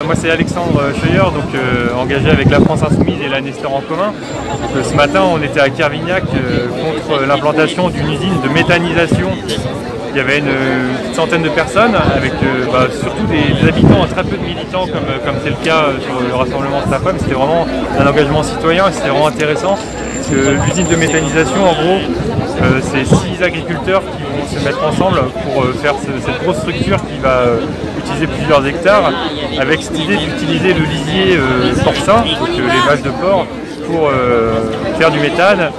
Moi c'est Alexandre Scheuer, engagé avec la France Insoumise et la Nestor en commun. Ce matin on était à Kervignac contre l'implantation d'une usine de méthanisation. Il y avait une petite centaine de personnes avec surtout des habitants, très peu de militants comme c'est le cas sur le rassemblement Stafam. C'était vraiment un engagement citoyen et c'était vraiment intéressant. Parce que l'usine de méthanisation en gros c'est 6 agriculteurs qui vont se mettre ensemble pour faire cette grosse structure qui va utiliser plusieurs hectares avec cette idée d'utiliser le lisier porcin, donc les vaches de porc, pour faire du méthane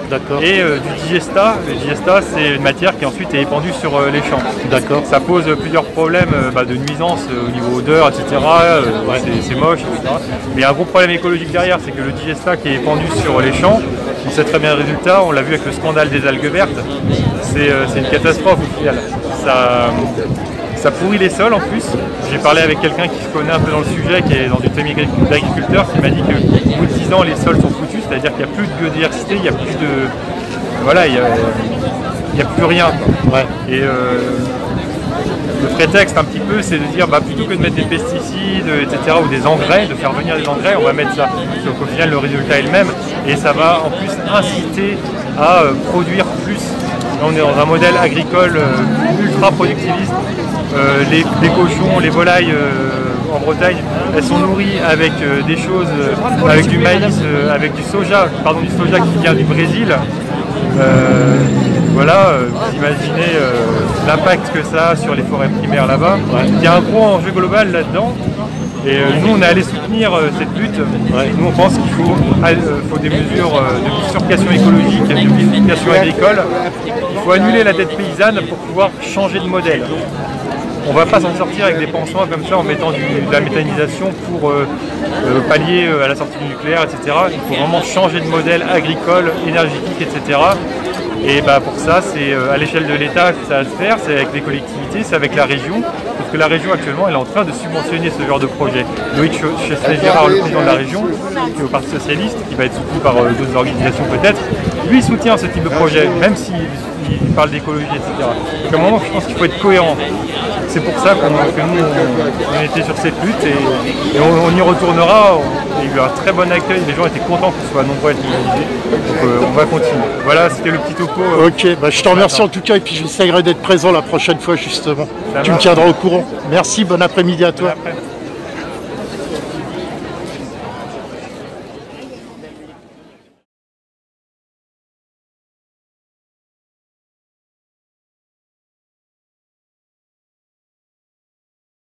et du digesta. Le digesta c'est une matière qui ensuite est épandue sur les champs. Ça pose plusieurs problèmes de nuisance au niveau odeur, etc. C'est moche, etc. Mais il y a un gros problème écologique derrière, c'est que le digesta qui est épandu sur les champs, on sait très bien le résultat, on l'a vu avec le scandale des algues vertes, c'est une catastrophe au final. Ça pourrit les sols en plus. J'ai parlé avec quelqu'un qui se connaît un peu dans le sujet, qui est dans une famille d'agriculteurs, qui m'a dit qu'au bout de 10 ans les sols sont foutus, c'est-à-dire qu'il n'y a plus de biodiversité, il n'y a plus de. Voilà, il n'y a plus rien. Ouais. Et le prétexte un petit peu c'est de dire plutôt que de mettre des pesticides, etc. ou des engrais, de faire venir des engrais, on va mettre ça. Donc au final le résultat est le même et ça va en plus inciter à produire plus. Là, on est dans un modèle agricole ultra productiviste. Les cochons, les volailles en Bretagne, elles sont nourries avec des choses, avec du maïs, avec du soja qui vient du Brésil. Vous imaginez l'impact que ça a sur les forêts primaires là-bas. Il y a un gros enjeu global là-dedans. Et nous, on est allé soutenir cette lutte. Nous, on pense qu'il faut des mesures de bifurcation écologique, de bifurcation agricole. Il faut annuler la dette paysanne pour pouvoir changer de modèle. On ne va pas s'en sortir avec des pansements comme ça en mettant de la méthanisation pour pallier à la sortie du nucléaire, etc. Il faut vraiment changer de modèle agricole, énergétique, etc. Et pour ça, c'est à l'échelle de l'État que ça va se faire, c'est avec les collectivités, c'est avec la région. Parce que la région actuellement, elle est en train de subventionner ce genre de projet. Loïc Chesnay-Girard, le président de la région, qui est au Parti Socialiste, qui va être soutenu par d'autres organisations peut-être, lui soutient ce type de projet, même s'il parle d'écologie, etc. Donc à un moment, je pense qu'il faut être cohérent. C'est pour ça que nous, on était sur cette lutte et on y retournera. Il y a eu un très bon accueil, les gens étaient contents qu'on soit nombreux à être mobilisés. Donc on va continuer. Voilà, c'était le petit topo. Ok, je te remercie en tout cas et puis j'essaierai d'être présent la prochaine fois justement. Tu me tiendras au courant. Merci, bon après-midi à toi.